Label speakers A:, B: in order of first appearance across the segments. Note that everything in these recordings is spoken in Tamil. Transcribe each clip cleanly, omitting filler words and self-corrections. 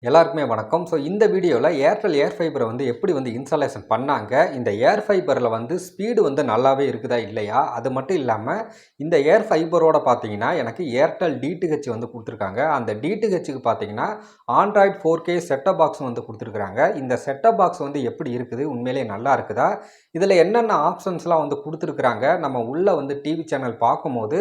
A: எல்லாருக்குமே வணக்கம். இந்த வீடியோல ஏர்டெல் ஏர் ஃபைபரை எப்படி இன்ஸ்டாலேஷன் பண்ணாங்க? இந்த ஏர் ஃபைபர்ல ஸ்பீடு நல்லாவே இருக்குதா? இல்லையா? அது மட்டும் இல்லாம, இந்த ஏர் ஃபைபரோட பார்த்தீங்கன்னா, எனக்கு ஏர்டெல் டிடிஹெச் குடுத்துருக்காங்க. அந்த டிடிஹெச்சுக்கு பார்த்தீங்கன்னா, ஆண்ட்ராய்ட் 4K செட்டப் பாக்ஸ் குடுத்துருக்காங்க. இந்த செட்டப் பாக்ஸ் எப்படி இருக்குது? உண்மையிலேயே நல்லா இருக்குதா? இதில என்னென்ன ஆப்ஷன்ஸ்லாம் குடுத்துருக்காங்க? நம்ம உள்ள டிவி சேனல் பார்க்கும்போது,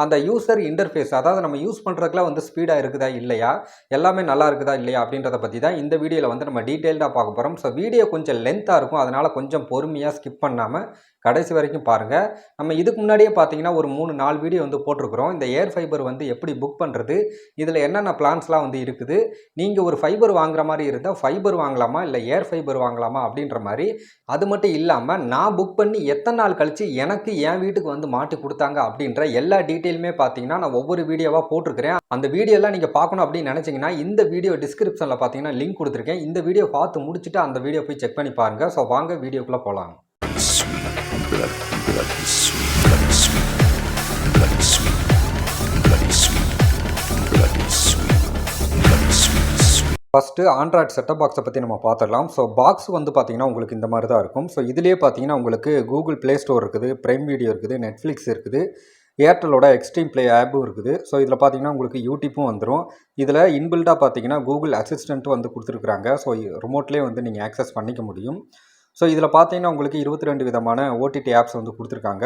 A: அந்த யூசர் இன்டர்ஃபேஸ் அதாவது நம்ம யூஸ் பண்றதுக்குலாம் ஸ்பீடா இருக்குதா? இல்லையா? எல்லாமே நல்லா இருக்குதா? இல்லையா? அப்படின்றத பத்தி தான் இந்த வீடியோல நம்ம டீடைல்டா பார்க்க போறோம். வீடியோ கொஞ்சம் லென்த்தா இருக்கும். அதனால கொஞ்சம் பொறுமையா ஸ்கிப் பண்ணாம கடைசி வரைக்கும் பாருங்க. நம்ம இதுக்கு முன்னாடியே பார்த்தீங்கன்னா, ஒரு 3, 4 வீடியோ போட்டிருக்கிறோம். இந்த ஏர் ஃபைபர் எப்படி புக் பண்றது? இதில என்னென்ன பிளான்ஸ்லாம் இருக்குது? நீங்க ஒரு ஃபைபர் வாங்குற மாரி இருந்தா, ஃபைபர் வாங்கலாமா? இல்ல ஏர் ஃபைபர் வாங்கலாமா? அப்படின்ற மாரி. அது மட்டும் இல்லாம, நான் புக் பண்ணி எத்தன நாள் கழிச்சு எனக்கு என் வீட்டுக்கு மாட்டி குடுத்தாங்க அப்படின்ற எல்லா டீட்டெயிலுமே பார்த்தீங்கன்னா, நான் ஒவ்வொரு வீடியோவா போட்டிருக்கிறேன். அந்த வீடியோலாம் நீங்க பார்க்கணும் அப்படின்னு நினைச்சீங்கன்னா, இந்த வீடியோ டிஸ்கிரிப்ஷன்ல பார்த்தீங்கன்னா லிங்க் குடுத்திருக்கேன். இந்த வீடியோ பார்த்து முடிச்சுட்டு அந்த வீடியோ போய் செக் பண்ணி பாருங்க. வாங்க வீடியோக்குள்ள போலாம். ஃபஸ்ட்டு ஆண்ட்ராய்ட் செட்டப் பாக்ஸை பற்றி நம்ம பார்த்துடலாம். பாக்ஸ் பார்த்தீங்கன்னா உங்களுக்கு இந்த மாதிரி தான் இருக்கும். இதிலேயே பார்த்தீங்கன்னா உங்களுக்கு கூகுள் ப்ளே ஸ்டோர் இருக்குது, பிரைம் வீடியோ இருக்குது, நெட்ஃப்ளிக்ஸ் இருக்குது, ஏர்டெலோட எக்ஸ்ட்ரீம் ப்ளே ஆப்பும் இருக்குது. இதில் பார்த்தீங்கன்னா உங்களுக்கு யூடியூப்பும் வந்துடும். இதில் இன்பில்டாக பார்த்தீங்கன்னா கூகுள் அசிஸ்டண்ட்டும் கொடுத்துருக்குறாங்க. ரிமோட்லேயே நீங்கள் ஆக்சஸ் பண்ணிக்க முடியும். இதில் பார்த்தீங்கன்னா உங்களுக்கு 22 விதமான ஓடிடி ஆப்ஸ் கொடுத்துருக்காங்க.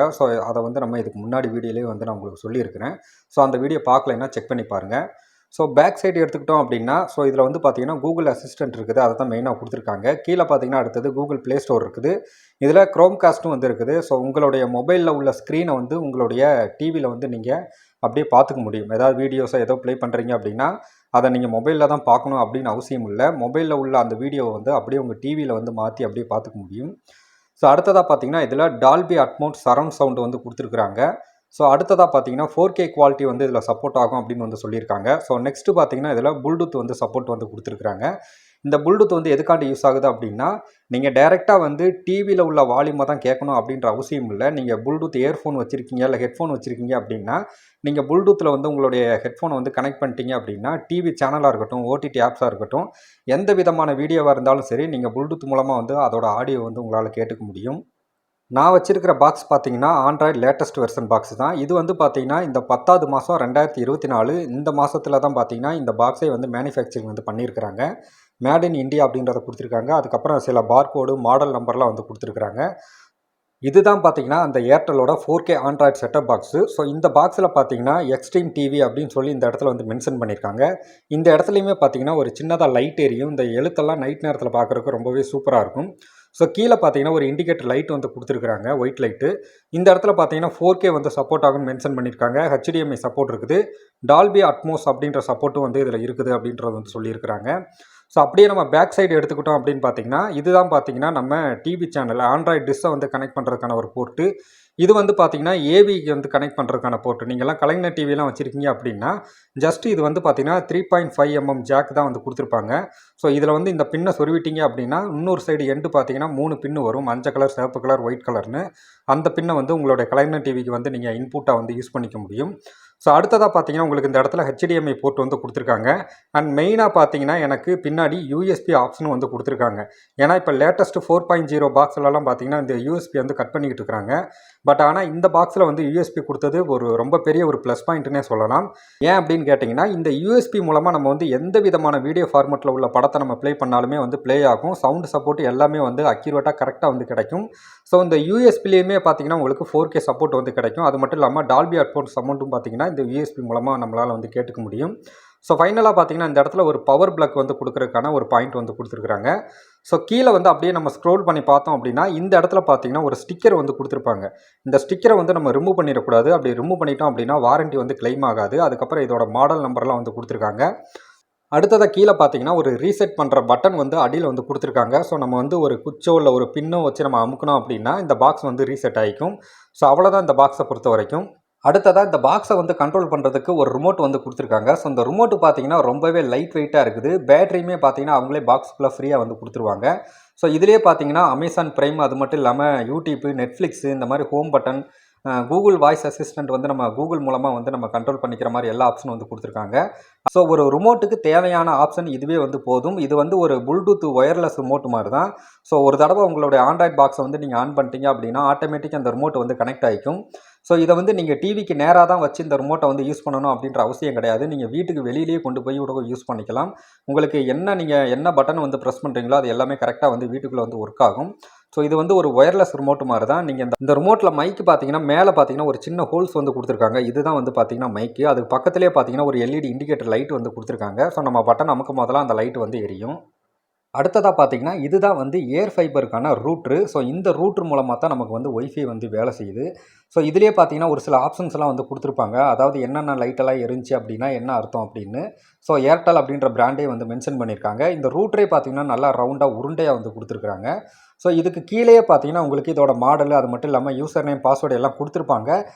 A: அதை நம்ம இதுக்கு முன்னாடி வீடியோலேயே நான் உங்களுக்கு சொல்லியிருக்கிறேன். அந்த வீடியோ பார்க்கலைன்னா செக் பண்ணி பாருங்கள். பேக் சைடு எடுத்துக்கிட்டோம் அப்படின்னா, இதில் பார்த்தீங்கன்னா கூகுள் அசிஸ்டன்ட் இருக்குது. அதை தான் மெயினாக கொடுத்துருக்காங்க. கீழே பார்த்தீங்கன்னா அடுத்தது கூகுள் ப்ளே ஸ்டோர் இருக்குது. இதில் க்ரோம் காஸ்ட்டும் இருக்குது. உங்களுடைய மொபைலில் உள்ள ஸ்க்ரீனை உங்களுடைய டிவியில் நீங்கள் அப்படியே பார்த்துக்க முடியும். ஏதாவது வீடியோஸை ஏதோ ப்ளே பண்ணுறீங்க அப்படின்னா, அதை நீங்கள் மொபைலில் தான் பார்க்கணும் அப்படின்னு அவசியம் இல்லை. மொபைலில் உள்ள அந்த வீடியோவை அப்படியே உங்கள் டிவியில் மாற்றி அப்படியே பார்த்துக்க முடியும். அடுத்ததாக பார்த்தீங்கன்னா, இதில் டால்பி அட்மோஸ் சரவுண்ட் சவுண்டு கொடுத்துருக்குறாங்க. அடுத்ததாக பார்த்தீங்கன்னா 4K குவாலிட்டி இதில் சப்போர்ட் ஆகும் அப்படின்னு சொல்லியிருக்காங்க. நெக்ஸ்ட்டு பார்த்தீங்கன்னா இதில் ப்ளூடூத் சப்போர்ட் கொடுத்துருக்குறாங்க. இந்த ப்ளூடூத் எதுக்காண்டி யூஸ் ஆகுது அப்படின்னா, நீங்கள் டைரெக்டாக டிவியில் உள்ள வால்யூமை தான் கேட்கணும் அப்படின்ற அவசியம் இல்லை. நீங்கள் ப்ளூடூத் இயர்ஃபோன் வச்சுருக்கீங்க இல்லை ஹெட்ஃபோன் வச்சுருக்கீங்க அப்படின்னா, நீங்கள் ப்ளூடூத்தில் உங்களுடைய ஹெட்ஃபோனை கனெக்ட் பண்ணிட்டீங்க அப்படின்னா, டிவி சேனலாக இருக்கட்டும், ஓடிடி ஆப்ஸாக இருக்கட்டும், எந்த விதமான வீடியோவாக இருந்தாலும் சரி, நீங்கள் ப்ளூடூத் மூலமாக அதோட ஆடியோ உங்களால் கேட்டுக்க முடியும். நான் வச்சிருக்கிற பாக்ஸ் பார்த்தீங்கன்னா ஆண்ட்ராய்டு லேட்டஸ்ட் வெர்ஷன் பாக்ஸ் தான். இது பார்த்தீங்கன்னா இந்த 10வது மாதம் 2024 இந்த மாதத்தில் தான் பார்த்தீங்கன்னா இந்த பாக்ஸை மேனுஃபேக்சரிங் பண்ணியிருக்கிறாங்க. மேட் இன் இந்தியா அப்படின்றத கொடுத்துருக்காங்க. அதுக்கப்புறம் சில பார்கோடு மாடல் நம்பர்லாம் கொடுத்துருக்குறாங்க. இதுதான் பார்த்தீங்கன்னா அந்த ஏர்டெலோட 4K ஆண்ட்ராய்டு செட்டப் பாக்ஸு. இந்த பாக்ஸில் பார்த்தீங்கன்னா எக்ஸ்ட்ரீம் டிவி அப்படின்னு சொல்லி இந்த இடத்துல மென்ஷன் பண்ணியிருக்காங்க. இந்த இடத்துலையுமே பார்த்தீங்கன்னா ஒரு சின்னதாக லைட் எரியும். இந்த எழுத்தெல்லாம் நைட் நேரத்தில் பார்க்குறதுக்கு ரொம்பவே சூப்பராக இருக்கும். கீழே பார்த்தீங்கன்னா ஒரு இண்டிகேட்டர் லைட் கொடுத்துருக்குறாங்க, ஒயிட் லைட்டு. இந்த இடத்துல பார்த்தீங்கன்னா 4K சப்போர்ட் ஆகும்னு மென்ஷன் பண்ணியிருக்காங்க. HDMI சப்போர்ட் இருக்குது. டால்பி அட்மோஸ் அப்படின்ற சப்போர்ட்டும் இதில் இருக்குது அப்படின்றது சொல்லியிருக்கிறாங்க. அப்படியே நம்ம பேக் சைடு எடுத்துக்கிட்டோம் அப்படின்னு பார்த்தீங்கன்னா, இதுதான் பார்த்தீங்கன்னா நம்ம டிவி சேனல் ஆண்ட்ராய்டு டிஷ்ஷை கனெக்ட் பண்ணுறதுக்கான ஒரு போர்ட்டு. இது பார்த்தீங்கன்னா ஏவிக்கு கனெக்ட் பண்ணுறதுக்கான போர்ட்டு. நீங்கள்லாம் கலைஞர் டிவிலாம் வச்சுருக்கீங்க அப்படின்னா, ஜஸ்ட் இது பார்த்தீங்கன்னா 3.5 mm ஜாக் தான் கொடுத்துருப்பாங்க. இதில் இந்த பின்னை சொருவிட்டீங்க அப்படின்னா, இன்னொரு சைடு எண்டு பார்த்தீங்கன்னா 3 பின்னு வரும். மஞ்சள் கலர், சிவப்பு கலர், ஒயிட் கலர்னு. அந்த பின்னை உங்களுடைய கலைஞர் டிவிக்கு நீங்கள் இன்புட்டாக யூஸ் பண்ணிக்க முடியும். அடுத்ததாக பார்த்தீங்கன்னா உங்களுக்கு இந்த இடத்துல HDMI போர்ட் கொடுத்துருக்காங்க. அண்ட் மெயினாக பார்த்தீங்கன்னா எனக்கு பின்னாடி USB ஆப்ஷனும் கொடுத்துருக்காங்க. ஏன்னா இப்போ லேட்டஸ்ட்டு 4.0 பாக்ஸ்லலாம் பார்த்தீங்கன்னா இந்த USB கட் பண்ணிக்கிட்டு இருக்கிறாங்க. பட் ஆனால் இந்த பாக்ஸில் USB கொடுத்தது ஒரு ரொம்ப பெரிய ஒரு ப்ளஸ் பாயிண்ட்னே சொல்லலாம். ஏன் அப்படின்னு கேட்டிங்கன்னா, இந்த USB மூலமாக நம்ம எந்த விதமான வீடியோ ஃபார்மேட்டில் உள்ள படத்தை நம்ம ப்ளே பண்ணாலுமே ப்ளே ஆகும். சவுண்டு சப்போர்ட் எல்லாமே அக்யூரேட்டாக கரெக்டாக கிடைக்கும். இந்த USBலேயுமே பார்த்தீங்கன்னா உங்களுக்கு 4K சப்போர்ட் கிடைக்கும். அது மட்டும் இல்லாமல் டால்பி அட்மோஸ் சவுண்டும் பார்த்தீங்கன்னா இந்த USB மூலமாக நம்மளால் கேட்டுக்க முடியும். ஃபைனலாக பார்த்தீங்கன்னா இந்த இடத்துல ஒரு பவர் பிளக் கொடுக்குறதுக்கான ஒரு பாயிண்ட் கொடுத்துருக்குறாங்க. கீழே அப்படியே நம்ம ஸ்க்ரோல் பண்ணி பார்த்தோம் அப்படின்னா, இந்த இடத்துல பார்த்தீங்கன்னா ஒரு ஸ்டிக்கர் கொடுத்துருப்பாங்க. இந்த ஸ்டிக்கரை நம்ம ரிமூவ் பண்ணிடக்கூடாது. அப்படி ரிமூவ் பண்ணிட்டோம் அப்படின்னா வாரண்டி கிளைம் ஆகாது. அதுக்கப்புறம் இதோட மாடல் நம்பர்லாம் கொடுத்துருக்காங்க. அடுத்ததாக கீழே பார்த்தீங்கன்னா ஒரு ரீசெட் பண்ணுற பட்டன் அடியில் கொடுத்துருக்காங்க. நம்ம ஒரு குச்சோ இல்லை ஒரு பின்னோ வச்சு நம்ம அமுக்கணும் அப்படின்னா இந்த பாக்ஸ் ரீசெட் ஆகிக்கும். அவ்வளோதான் இந்த பாக்ஸை பொறுத்த வரைக்கும். அடுத்ததாக இந்த பாக்ஸை கண்ட்ரோல் பண்ணுறதுக்கு ஒரு ரிமோட் கொடுத்துருக்காங்க. இந்த ரிமோட்டு பார்த்தீங்கன்னா ரொம்பவே லைட் வெயிட்டாக இருக்குது. பேட்டரியுமே பார்த்தீங்கன்னா அவங்களே பாக்ஸுக்குள்ளே ஃப்ரீயாக கொடுத்துருவாங்க. இதிலே பார்த்தீங்கன்னா அமேசான் பிரைம், அது மட்டும் இல்லாமல் யூடியூப்பு, நெட்ஃப்ளிக்ஸு, இந்த மாதிரி home button, Google voice assistant வந்து நம்ம கூகுள் மூலமாக வந்து நம்ம கண்ட்ரோல் பண்ணிக்கிற மாதிரி எல்லா ஆப்ஷனும் வந்து கொடுத்துருக்காங்க. ஸோ ஒரு ரிமோட்டுக்கு தேவையான ஆப்ஷன் இதுவே வந்து போதும். இது வந்து ஒரு ப்ளூடூத் ஒயர்லெஸ் ரிமோட் மாதிரி தான். ஸோ ஒரு தடவை உங்களுடைய ஆண்ட்ராய்ட் பாக்ஸை வந்து நீங்கள் ஆன் பண்ணிட்டீங்க அப்படின்னா ஆட்டோமேட்டிக்காக அந்த ரிமோட் வந்து கனெக்ட் ஆகிக்கும். ஸோ இதை வந்து நீங்கள் டிவிக்கு நேராக தான் வச்சு இந்த ரிமோட்டை வந்து யூஸ் பண்ணணும் அப்படின்ற அவசியம் கிடையாது. நீங்கள் வீட்டுக்கு வெளியிலேயே கொண்டு போய் கூட யூஸ் பண்ணிக்கலாம். உங்களுக்கு நீங்கள் என்ன பட்டன் வந்து ப்ரெஸ் பண்ணுறீங்களோ அது எல்லாமே கரெக்டாக வந்து வீட்டுக்குள்ளே வந்து ஒர்க் ஆகும். ஸோ இது வந்து ஒரு ஒயர்லெஸ் ரிமோட் மாதிரி தான். நீங்கள் இந்த ரிமோட்டில் மைக்கு பார்த்தீங்கன்னா மேலே பார்த்தீங்கன்னா ஒரு சின்ன ஹோல்ஸ் வந்து கொடுத்துருக்காங்க. இதுதான் வந்து பார்த்தீங்கன்னா மைக்கு. அதுக்கு பக்கத்துலேயே பார்த்தீங்கன்னா ஒரு எல்இடி இண்டிகேட்டர் லைட் வந்து கொடுத்துருக்காங்க. ஸோ நம்ம பட்டன் அமுக்கும் போதெல்லாம் அந்த லைட் வந்து எரியும். அடுத்ததாக பார்த்தீங்கன்னா இதுதான் வந்து ஏர் ஃபைபருக்கான ரூட்ரு. ஸோ இந்த ரூட்ரு மூலமாக தான் நமக்கு வந்து ஒய்ஃபை வந்து வேலை செய்யுது. ஸோ இதிலே பார்த்தீங்கன்னா ஒரு சில ஆப்ஷன்ஸ்லாம் வந்து கொடுத்துருப்பாங்க. அதாவது என்னென்ன லைட்டெல்லாம் எரிஞ்சு அப்படின்னா என்ன அர்த்தம் அப்படின்னு. ஸோ ஏர்டெல் அப்படின்ற பிராண்டே வந்து மென்ஷன் பண்ணியிருக்காங்க. இந்த ரூட்ரே பார்த்தீங்கன்னா நல்லா ரவுண்டாக உருண்டையாக வந்து கொடுத்துருக்குறாங்க. ஸோ இதுக்கு கீழேயே பார்த்தீங்கன்னா உங்களுக்கு இதோட மாடல் அது மட்டும் இல்லாமல் யூசர் நேம் பாஸ்வேர்டு எல்லாம் கொடுத்துருப்பாங்க.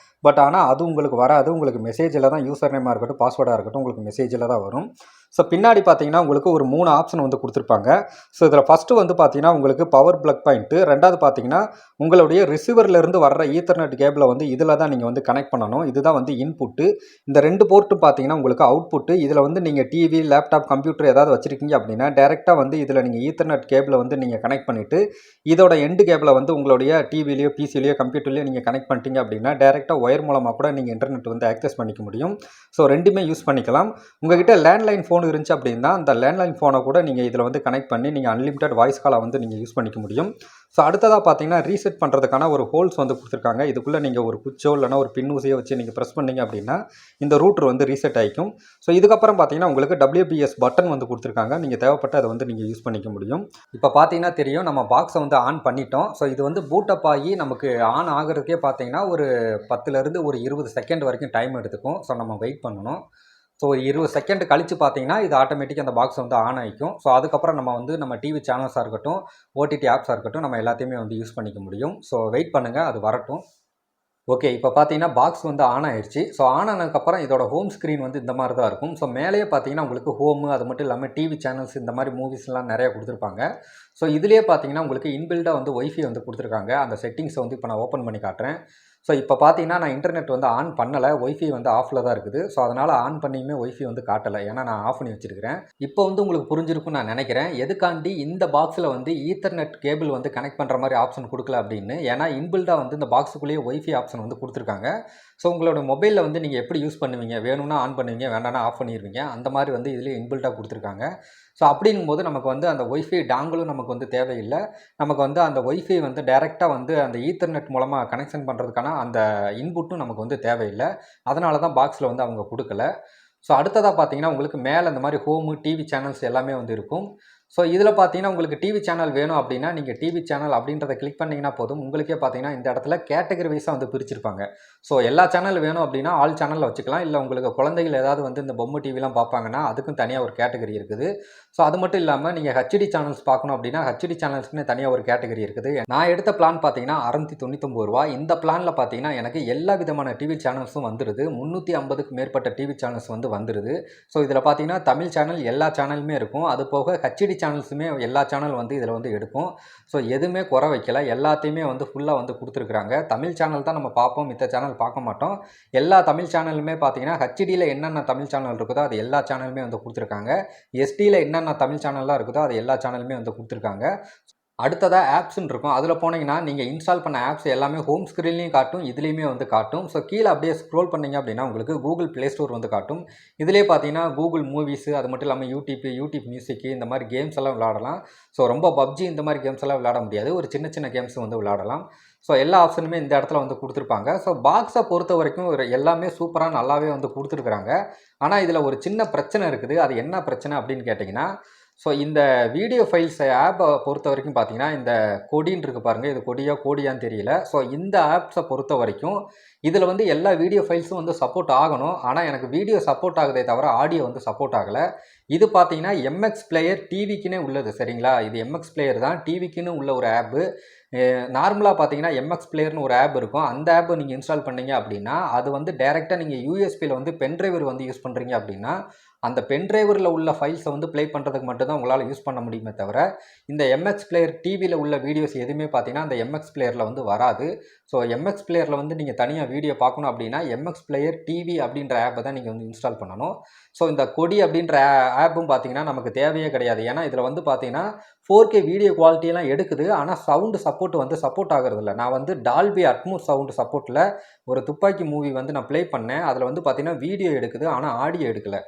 A: பட் ஆனால் அது உங்களுக்கு வராது. உங்களுக்கு மெசேஜில் தான் யூசர் நேமாக இருக்கட்டும் பாஸ்வேர்டாக இருக்கட்டும் உங்களுக்கு மெசேஜில் தான் வரும். ஸோ பின்னாடி பார்த்தீங்கன்னா உங்களுக்கு ஒரு 3 ஆப்ஷன் வந்து கொடுத்துருப்பாங்க. ஸோ இதில் ஃபஸ்ட்டு வந்து பார்த்தீங்கன்னா உங்களுக்கு பவர் ப்ளக் பாயிண்ட்டு, ரெண்டாவது பார்த்தீங்கன்னா உங்களுடைய ரிசீவர்லேருந்து வர்ற ஈத்தர்நெட் கேபிளை வந்து இதில் தான் நீங்கள் வந்து கனெக்ட் பண்ணணும். இதுதான் வந்து இன்புட்டு. இந்த 2 போர்ட்டும் பார்த்தீங்கன்னா உங்களுக்கு அவுட்புட்டு. இதில் வந்து நீங்கள் டிவி லேப்டாப் கம்ப்யூட்டர் ஏதாவது வச்சுருக்கீங்க அப்படின்னா டேரெக்டாக வந்து இதில் நீங்கள் ஈத்தர்நெட் கேபிளை வந்து நீங்கள் கனெக்ட் பண்ணிவிட்டு இதோட எண்டு கேபிளை வந்து உங்களுடைய டிவிலையோ பிசிலையோ கம்ப்யூட்டர்லையோ நீங்கள் கனெக்ட் பண்ணிட்டீங்க அப்படின்னா டேரெக்டாக ஒயர் மூலமாக கூட நீங்கள் இன்டர்நெட் வந்து ஆக்சஸ் பண்ணிக்க முடியும். ஸோ ரெண்டுமே யூஸ் பண்ணிக்கலாம். உங்கள்கிட்ட லேண்ட்லைன் ஃபோன் இருந்துச்சு அப்படின்னா அந்த லேண்ட்லைன் ஃபோனை கூட நீங்கள் இதில் வந்து கனெக்ட் பண்ணி நீங்கள் அன்லிமிட்டட் வாய்ஸ் காலை வந்து நீங்கள் யூஸ் பண்ணிக்க முடியும். ஸோ அடுத்ததாக பார்த்தீங்கன்னா ரீசெட் பண்ணுறதுக்கான ஒரு ஹோல்ஸ் வந்து கொடுத்துருக்காங்க. இதுக்குள்ளே நீங்கள் ஒரு குச்சோ இல்லைனா ஒரு பின் ஊசியை வச்சு நீங்கள் ப்ரெஸ் பண்ணிங்க அப்படின்னா இந்த ரூட்ரு வந்து ரீசெட் ஆகிக்கும். ஸோ இதுக்கப்புறம் பார்த்தீங்கன்னா உங்களுக்கு WBS பட்டன் வந்து கொடுத்துருக்காங்க. நீங்கள் தேவைப்பட்ட அதை வந்து நீங்கள் யூஸ் பண்ணிக்க முடியும். இப்போ பார்த்தீங்கன்னா தெரியும் நம்ம பாக்ஸை வந்து ஆன் பண்ணிட்டோம். ஸோ இது வந்து பூட்டப் ஆகி நமக்கு ஆன் ஆகிறதுக்கே பார்த்தீங்கன்னா ஒரு 10லேருந்து ஒரு 20 செகண்ட் வரைக்கும் டைம் எடுத்துக்கும். ஸோ நம்ம வெயிட் பண்ணணும். ஸோ ஒரு 20 செகண்ட் கழித்து பார்த்தீங்கன்னா இது ஆட்டோமேட்டிக்காக அந்த பாக்ஸ் வந்து ஆன் ஆகிக்கும். ஸோ அதுக்கப்புறம் நம்ம டிவி சேனல்ஸாக இருக்கட்டும் ஓடிடி ஆப்ஸாக இருக்கட்டும் நம்ம எல்லாத்தையுமே வந்து யூஸ் பண்ணிக்க முடியும். ஸோ வெயிட் பண்ணுங்கள், அது வரட்டும். ஓகே, இப்போ பார்த்தீங்கன்னா பாக்ஸ் வந்து ஆன் ஆயிடுச்சு. ஸோ ஆன் ஆனதுக்கப்புறம் இதோட ஹோம் ஸ்க்ரீன் வந்து இந்த மாதிரி தான் இருக்கும். ஸோ மேலேயே பார்த்தீங்கன்னா உங்களுக்கு ஹோமு அது மட்டும் இல்லாமல் டிவி சேனல்ஸ் இந்த மாதிரி மூவிஸ்லாம் நிறையா கொடுத்துருப்பாங்க. ஸோ இதுலேயே பார்த்தீங்கன்னா உங்களுக்கு இன்பில்டாக வந்து ஒய்ஃபை வந்து கொடுத்துருக்காங்க. அந்த செட்டிங்ஸை வந்து இப்போ நான் ஓப்பன் பண்ணி காட்டுறேன். ஸோ இப்போ பார்த்தீங்கன்னா நான் இன்டர்நெட் வந்து ஆன் பண்ணலை, ஒய்ஃபை வந்து ஆஃபில் தான் இருக்குது. ஸோ அதனால் ஆன் பண்ணியுமே ஒய்ஃபை வந்து காட்டலை, ஏன்னா நான் ஆஃப் பண்ணி வச்சுருக்கிறேன். இப்போ வந்து உங்களுக்கு புரிஞ்சிருக்குன்னு நான் நினைக்கிறேன் எதுக்காண்டி இந்த பாக்ஸில் வந்து ஈத்தர்நெட் கேபிள் வந்து கனெக்ட் பண்ணுற மாதிரி ஆப்ஷன் கொடுக்கல அப்படின்னு. ஏன்னா இன்பில்டாக வந்து இந்த பாக்ஸுக்குள்ளேயே ஒய்ஃபை ஆப்ஷன் வந்து கொடுத்துருக்காங்க. ஸோ உங்களோட மொபைலில் வந்து நீங்கள் எப்படி யூஸ் பண்ணுவீங்க, வேணும்னா ஆன் பண்ணுவீங்க, வேண்டாம்னா ஆஃப் பண்ணிடுவீங்க. அந்த மாதிரி வந்து இதிலே இன்பில்டாக கொடுத்துருக்காங்க. ஸோ அப்படிங்கும்போது நமக்கு வந்து அந்த ஒய்ஃபை டாங்கிளும் நமக்கு வந்து தேவையில்லை. நமக்கு வந்து அந்த ஒய்ஃபை வந்து டைரெக்டாக வந்து அந்த ஈத்தர்நெட் மூலமாக கனெக்ஷன் பண்ணுறதுக்கான அந்த இன்புட்டும் நமக்கு வந்து தேவையில்லை. அதனால தான் பாக்ஸில் வந்து அவங்க கொடுக்கல. ஸோ அடுத்ததாக பார்த்தீங்கன்னா உங்களுக்கு மேலே இந்த மாதிரி ஹோமு டிவி சேனல்ஸ் எல்லாமே வந்து இருக்கும். ஸோ இதில் பார்த்தீங்கன்னா உங்களுக்கு டிவி சேனல் வேணும் அப்படின்னா நீங்கள் டிவி சேனல் அப்படின்றத கிளிக் பண்ணிங்கன்னா போதும். உங்களுக்கே பார்த்தீங்கன்னா இந்த இடத்துல கேட்டகரி வைஸாக வந்து பிரிச்சிருப்பாங்க. ஸோ எல்லா சேனல் வேணும் அப்படின்னா ஆல் சேனலில் வச்சுக்கலாம். இல்லை உங்களுக்கு குழந்தைகள் ஏதாவது வந்து இந்த பொம்மை டிவிலாம் பார்ப்பாங்கன்னா அதுக்கும் தனியாக ஒரு கேட்டகரி இருக்குது. ஸோ அது மட்டும் இல்லாமல் நீங்கள் ஹெச்டி சேனல்ஸ் பார்க்கணும் அப்படின்னா ஹெச்டி சேனல்ஸ்க்குன்னு தனியாக ஒரு கேட்டகரி இருக்குது. நான் எடுத்த பிளான் பார்த்தீங்கன்னா ₹699. இந்த பிளானில் பார்த்தீங்கன்னா எனக்கு எல்லா விதமான டிவி சேனல்ஸும் வந்துடுது. 350க்கு மேற்பட்ட டிவி சேனல்ஸ் வந்து வந்துடுது. ஸோ இதில் பார்த்தீங்கன்னா தமிழ் சேனல் எல்லா சேனலுமே இருக்கும். அது போக ஹெச்டி சேனல்ஸுமே எல்லா சேனல் வந்து இதில் வந்து எடுக்கும். ஸோ எதுவுமே குறை வைக்கல, எல்லாத்தையுமே வந்து ஃபுல்லாக வந்து கொடுத்துருக்குறாங்க. தமிழ் சேனல் தான் நம்ம பார்ப்போம், மித்த சேனல் பார்க்க மாட்டோம். எல்லா தமிழ் சேனலுமே பார்த்தீங்கன்னா ஹெச்டியில் என்னென்ன தமிழ் சேனல் இருக்குதோ அது எல்லா சேனலுமே வந்து கொடுத்துருக்காங்க. எஸ்டியில் என்னென்ன தமிழ் சேனல்லாம் இருக்குதோ அது எல்லா சேனலுமே வந்து கொடுத்துருக்காங்க. அடுத்ததாக ஆப்ஸ்ன்னு இருக்கும். அதில் போனீங்கன்னா நீங்கள் இன்ஸ்டால் பண்ண ஆப்ஸ் எல்லாமே ஹோம் ஸ்க்ரீன்லேயும் காட்டும், இதுலேயுமே வந்து காட்டும். ஸோ கீழே அப்படியே ஸ்க்ரோல் பண்ணிங்க அப்படின்னா உங்களுக்கு கூகுள் ப்ளே ஸ்டோர் வந்து காட்டும். இதிலே பார்த்தீங்கன்னா கூகுள் மூவிஸு அது மட்டும் இல்லாமல் யூடியூப் மியூசிக்கு இந்த மாதிரி கேம்ஸ் எல்லாம் விளையாடலாம். ஸோ ரொம்ப பப்ஜி இந்த மாதிரி கேம்ஸ் எல்லாம் விளையாட முடியாது, ஒரு சின்ன சின்ன கேம்ஸ் வந்து விளையாடலாம். ஸோ எல்லா ஆப்ஷனுமே இந்த இடத்துல வந்து கொடுத்துருப்பாங்க. ஸோ பாக்ஸை பொறுத்த வரைக்கும் எல்லாமே சூப்பராக நல்லாவே வந்து கொடுத்துருக்குறாங்க. ஆனால் இதில் ஒரு சின்ன பிரச்சனை இருக்குது. அது என்ன பிரச்சனை அப்படின்னு கேட்டிங்கன்னா, ஸோ இந்த வீடியோ ஃபைல்ஸ் ஆப்பை பொறுத்த வரைக்கும் பார்த்தீங்கன்னா இந்த கொடின்னு இருக்குது பாருங்கள், இது கோடியான்னு தெரியல. ஸோ இந்த ஆப்ஸை பொறுத்த வரைக்கும் இதில் வந்து எல்லா வீடியோ ஃபைல்ஸும் வந்து சப்போர்ட் ஆகணும். ஆனால் எனக்கு வீடியோ சப்போர்ட் ஆகுதே தவிர ஆடியோ வந்து சப்போர்ட் ஆகலை. இது பார்த்தீங்கன்னா எம்எக்ஸ் பிளேயர் டிவிக்குன்னே உள்ளது, சரிங்களா? இது எம்எக்ஸ் பிளேயர் தான், டிவிக்குன்னு உள்ள ஒரு ஆப்பு. நார்மலாக பார்த்தீங்கன்னா எம்எக்ஸ் பிளேயர்னு ஒரு ஆப் இருக்கும். அந்த ஆப்பை நீங்கள் இன்ஸ்டால் பண்ணீங்க அப்படின்னா அது வந்து டைரெக்டாக நீங்கள் யூஎஸ்பியில் வந்து பென்ட்ரைவர் வந்து யூஸ் பண்ணுறீங்க அப்படின்னா அந்த பென் டிரைவரில் உள்ள ஃபைல்ஸை வந்து ப்ளே பண்ணுறதுக்கு மட்டும்தான் உங்களால் யூஸ் பண்ண முடியுமே தவிர, இந்த எம்எக்ஸ் பிளேயர் டிவியில் உள்ள வீடியோஸ் எதுவுமே பார்த்தீங்கன்னா அந்த எம்எக்ஸ் பிளேயரில் வந்து வராது. ஸோ எம்எக்ஸ் பிளேயரில் வந்து நீங்கள் தனியாக வீடியோ பார்க்கணும் அப்படின்னா எம்எக்ஸ் பிளேயர் டிவி அப்படின்ற ஆப்பை தான் நீங்கள் வந்து இன்ஸ்டால் பண்ணணும். ஸோ இந்த கொடி அப்படின்ற ஆப்பும் பார்த்தீங்கன்னா நமக்கு தேவையே கிடையாது. ஏன்னா இதில் வந்து பார்த்தீங்கன்னா 4K வீடியோ குவாலிட்டியெல்லாம் எடுக்குது. ஆனால் சவுண்டு சப்போர்ட் ஆகிறதில்ல. நான் வந்து டால்பி அட்மோஸ் சவுண்டு சப்போர்ட்டில் ஒரு துப்பாக்கி மூவி வந்து நான் ப்ளே பண்ணேன். அதில் வந்து பார்த்தீங்கன்னா வீடியோ எடுக்குது, ஆனால் ஆடியோ எடுக்கல.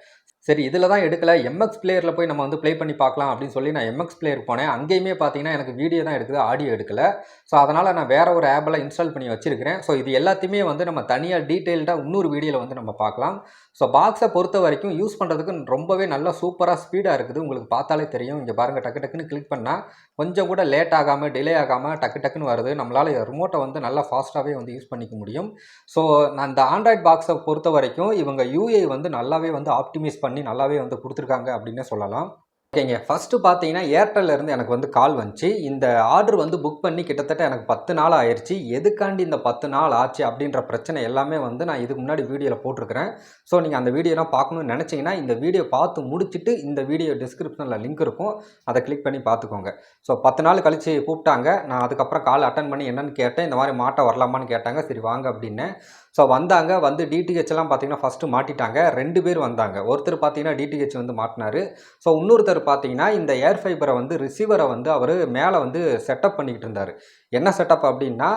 A: சரி இதில் தான் எடுக்கல, எம்எக்ஸ் பிளேயரில் போய் நம்ம வந்து ப்ளே பண்ணி பார்க்கலாம் அப்படின்னு சொல்லி நான் எம்எக்ஸ் பிளேயருக்கு போனேன். அங்கேயுமே பார்த்தீங்கன்னா எனக்கு வீடியோ தான் எடுக்குது, ஆடியோ எடுக்கல. ஸோ அதனால் நான் வேறு ஒரு ஆப்பில் இன்ஸ்டால் பண்ணி வச்சுருக்கிறேன். ஸோ இது எல்லாத்தையுமே வந்து நம்ம தனியாக டீட்டெயில்டாக இன்னொரு வீடியோவில் வந்து நம்ம பார்க்கலாம். ஸோ பாக்ஸை பொறுத்த வரைக்கும் யூஸ் பண்ணுறதுக்கு ரொம்பவே நல்லா சூப்பராக ஸ்பீடாக இருக்குது. உங்களுக்கு பார்த்தாலே தெரியும். இங்கே பாருங்கள், டக்கு டக்குன்னு கிளிக் பண்ணால் கொஞ்சம் கூட லேட் ஆகாமல் டிலே ஆகாமல் டக்கு டக்குன்னு வருது. நம்மளால் ரிமோட்டை வந்து நல்லா ஃபாஸ்ட்டாகவே வந்து யூஸ் பண்ணிக்க முடியும். ஸோ நான் இந்த ஆண்ட்ராய்ட் பாக்ஸை பொறுத்த வரைக்கும் இவங்க யூஐ வந்து நல்லாவே வந்து ஆப்டிமைஸ் பண்ணி நல்லாவே வந்து கொடுத்துருக்காங்க அப்படின்னே சொல்லலாம். ஓகேங்க, ஃபஸ்ட்டு பார்த்தீங்கன்னா ஏர்டெல்லேருந்து எனக்கு வந்து கால் வந்துச்சு. இந்த ஆர்டர் வந்து புக் பண்ணி கிட்டத்தட்ட எனக்கு 10 நாள் ஆயிடுச்சு. எதுக்காண்டி இந்த 10 நாள் ஆச்சு அப்படின்ற பிரச்சனை எல்லாமே வந்து நான் இதுக்கு முன்னாடி வீடியோவில் போட்டிருக்கிறேன். ஸோ நீங்கள் அந்த வீடியோலாம் பார்க்கணும்னு நினச்சிங்கன்னா இந்த வீடியோ பார்த்து முடிச்சுட்டு இந்த வீடியோ டிஸ்கிரிப்ஷனில் லிங்க் இருக்கும், அதை கிளிக் பண்ணி பார்த்துக்கோங்க. ஸோ 10 நாள் கழித்து கூப்பிட்டாங்க. நான் அதுக்கப்புறம் கால் அட்டன் பண்ணி என்னென்னு கேட்டேன். இந்த மாதிரி மாட்ட வரலாமான்னு கேட்டாங்க. சரி வாங்க அப்படின்னேன். ஸோ வந்தாங்க. வந்து டிடிஹெச்லாம் பார்த்தீங்கன்னா ஃபஸ்ட்டு மாட்டிட்டாங்க. 2 பேர் வந்தாங்க. ஒருத்தர் பார்த்தீங்கன்னா டிடிஹெச் வந்து மாட்டினார். ஸோ இன்னொருத்தர் பார்த்தீங்கன்னா இந்த ஏர் ஃபைபரை வந்து ரிசீவரை வந்து அவர் மேலே வந்து செட்டப் பண்ணிக்கிட்டு இருந்தார். என்ன செட்டப் அப்படின்னா,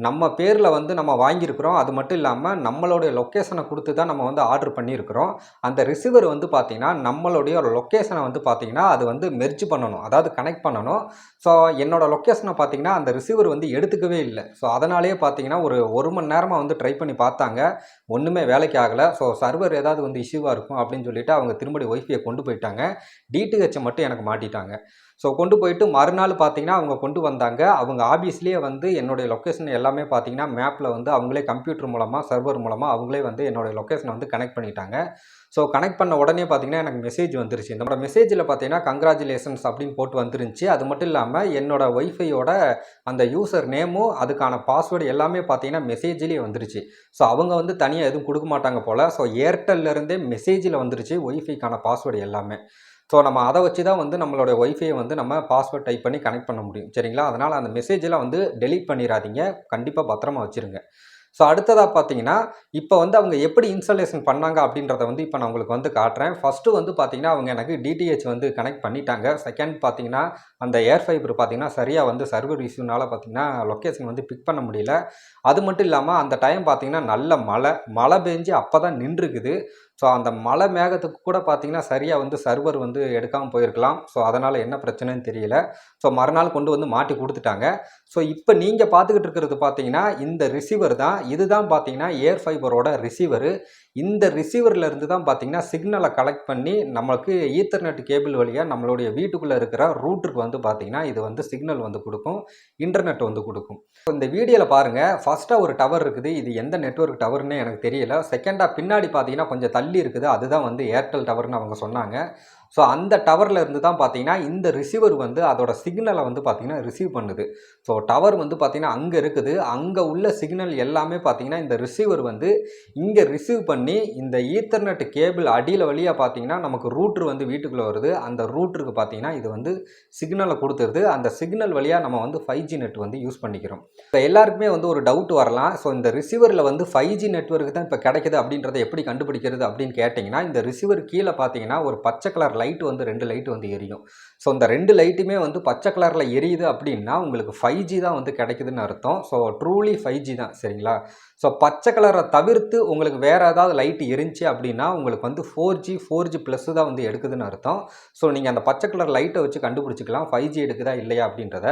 A: நம்ம பேரில் வந்து நம்ம வாங்கியிருக்கிறோம். அது மட்டும் இல்லாமல் நம்மளுடைய லொக்கேஷனை கொடுத்து தான் நம்ம வந்து ஆர்டர் பண்ணியிருக்கிறோம். அந்த ரிசீவர் வந்து பார்த்திங்கன்னா நம்மளுடைய லொக்கேஷனை வந்து பார்த்திங்கன்னா அது வந்து மெர்ஜ் பண்ணணும், அதாவது கனெக்ட் பண்ணணும். ஸோ என்னோடய லொக்கேஷனை பார்த்திங்கன்னா அந்த ரிசீவர் வந்து எடுத்துக்கவே இல்லை. ஸோ அதனாலேயே பார்த்திங்கன்னா ஒரு மணி நேரமாக வந்து ட்ரை பண்ணி பார்த்தாங்க. ஒன்றுமே வேலைக்கு ஆகலை. ஸோ சர்வர் ஏதாவது வந்து இஷ்யூவாக இருக்கும் அப்படின்னு சொல்லிட்டு அவங்க திரும்படி ஒய்ஃபையை கொண்டு போயிட்டாங்க. டிடிஹெச்சை மட்டும் எனக்கு மாட்டிட்டாங்க. ஸோ கொண்டு போயிட்டு மறுநாள் பார்த்தீங்கன்னா அவங்க கொண்டு வந்தாங்க. அவங்க ஆஃபீஸ்லேயே வந்து என்னுடைய லொக்கேஷன் எல்லாமே பார்த்தீங்கன்னா மேப்பில் வந்து அவங்களே கம்ப்யூட்டர் மூலமாக சர்வர் மூலமாக அவங்களே வந்து என்னுடைய லொக்கேஷனை வந்து கனெக்ட் பண்ணிட்டாங்க. ஸோ கனெக்ட் பண்ண உடனே பார்த்தீங்கன்னா எனக்கு மெசேஜ் வந்துருச்சு. இந்த மெசேஜில் பார்த்தீங்கன்னா கங்க்ராச்சுலேஷன்ஸ் அப்படின்னு போட்டு வந்துருந்துச்சு. அது மட்டும் இல்லாமல் என்னோடய ஒய்ஃபையோட அந்த யூசர் நேமும் அதுக்கான பாஸ்வேர்டு எல்லாமே பார்த்தீங்கன்னா மெசேஜ்லேயே வந்துருச்சு. ஸோ அவங்க வந்து தனியாக எதுவும் கொடுக்க மாட்டாங்க போல். ஸோ ஏர்டெல்லேருந்தே மெசேஜில் வந்துருச்சு ஒய்ஃபைக்கான பாஸ்வேர்டு எல்லாமே. ஸோ நம்ம அதை வச்சு தான் வந்து நம்மளோட ஒய்ஃபையை வந்து நம்ம பாஸ்வேர்ட் டைப் பண்ணி கனெக்ட் பண்ண முடியும். சரிங்களா? அதனால் அந்த மெசேஜெல்லாம் வந்து டெலீட் பண்ணிடாதீங்க. கண்டிப்பாக பத்திரமா வச்சுருங்க. ஸோ அடுத்ததாக பார்த்தீங்கன்னா, இப்போ வந்து அவங்க எப்படி இன்ஸ்டாலேஷன் பண்ணாங்க அப்படின்றத வந்து இப்போ நான் உங்களுக்கு வந்து காட்டுறேன். ஃபஸ்ட்டு வந்து பார்த்தீங்கன்னா, அவங்க எனக்கு டிடிஹெச் வந்து கனெக்ட் பண்ணிட்டாங்க. செகண்ட் பார்த்தீங்கன்னா, அந்த ஏர் ஃபைபர் பார்த்தீங்கன்னா, சரியாக வந்து சர்வர் இஷ்யூனால பார்த்தீங்கன்னா, லொக்கேஷன் வந்து பிக் பண்ண முடியல. அது மட்டும் இல்லாமல் அந்த டைம் பார்த்தீங்கன்னா, நல்ல மழை பெஞ்சு அப்போ தான் நின்றுக்குது. ஸோ அந்த மழை மேகத்துக்கு கூட பார்த்தீங்கன்னா, சரியாக வந்து சர்வர் வந்து எடுக்காமல் போயிருக்கலாம். ஸோ அதனால் என்ன பிரச்சனைன்னு தெரியல. ஸோ மறுநாள் கொண்டு வந்து மாட்டி கொடுத்துட்டாங்க. ஸோ இப்போ நீங்கள் பார்த்துக்கிட்டு இருக்கிறது பார்த்தீங்கன்னா, இந்த ரிசீவர் தான். இதுதான் பார்த்தீங்கன்னா ஏர் ஃபைபரோட ரிசீவரு. இந்த ரிசீவர்லேருந்து தான் பார்த்தீங்கன்னா சிக்னலை கலெக்ட் பண்ணி நம்மளுக்கு ஈத்தர்நெட் கேபிள் வழியாக நம்மளுடைய வீட்டுக்குள்ளே இருக்கிற ரூட்டருக்கு வந்து பார்த்தீங்கன்னா இது வந்து சிக்னல் வந்து கொடுக்கும், இன்டர்நெட் வந்து கொடுக்கும். இந்த வீடியோவில் பாருங்கள், ஃபஸ்ட்டாக ஒரு டவர் இருக்குது. இது எந்த நெட்வொர்க் டவர்னே எனக்கு தெரியல. செகண்டாக பின்னாடி பார்த்தீங்கன்னா கொஞ்சம் தள்ளி இருக்குது. அதுதான் வந்து ஏர்டெல் டவர்னு அவங்க சொன்னாங்க. ஸோ அந்த டவரில் இருந்து தான் பார்த்தீங்கன்னா இந்த ரிசீவர் வந்து அதோட சிக்னலை வந்து பார்த்தீங்கன்னா ரிசீவ் பண்ணுது. ஸோ டவர் வந்து பார்த்தீங்கன்னா அங்கே இருக்குது. அங்கே உள்ள சிக்னல் எல்லாமே பார்த்தீங்கன்னா இந்த ரிசீவர் வந்து இங்கே ரிசீவ் பண்ணி இந்த ஈத்தர்நெட் கேபிள் அடியில் வழியாக பார்த்தீங்கன்னா நமக்கு ரூட்ரு வந்து வீட்டுக்குள்ளே வருது. அந்த ரூட்ருக்கு பார்த்தீங்கன்னா இது வந்து சிக்னலை கொடுத்துருது. அந்த சிக்னல் வழியாக நம்ம வந்து 5G நெட் வந்து யூஸ் பண்ணிக்கிறோம். இப்போ எல்லாருக்குமே வந்து ஒரு டவுட் வரலாம். ஸோ இந்த ரிசீவரில் வந்து 5G நெட்வொர்க் தான் இப்போ கிடைக்குது அப்படின்றத எப்படி கண்டுபிடிக்கிறது அப்படின்னு கேட்டிங்கன்னா, இந்த ரிசீவர் கீழே பார்த்தீங்கன்னா ஒரு பச்சை கலர் லைட் வந்து 2 லைட் வந்து எரியும். ஸோ இந்த 2 லைட்டுமே வந்து பச்சை கலரில் எரியுது அப்படின்னா உங்களுக்கு 5G தான் வந்து கிடைக்குதுன்னு அர்த்தம். ஸோ ட்ரூலி 5G தான். சரிங்களா? ஸோ பச்சை கலரை தவிர்த்து உங்களுக்கு வேறு ஏதாவது லைட் எரிஞ்சு அப்படின்னா உங்களுக்கு வந்து 4G ப்ளஸ் தான் வந்து எடுக்குதுன்னு அர்த்தம். ஸோ நீங்கள் அந்த பச்சை கலர் லைட்டை வச்சு கண்டுபிடிச்சிக்கலாம் 5G எடுக்குதா இல்லையா அப்படின்றத.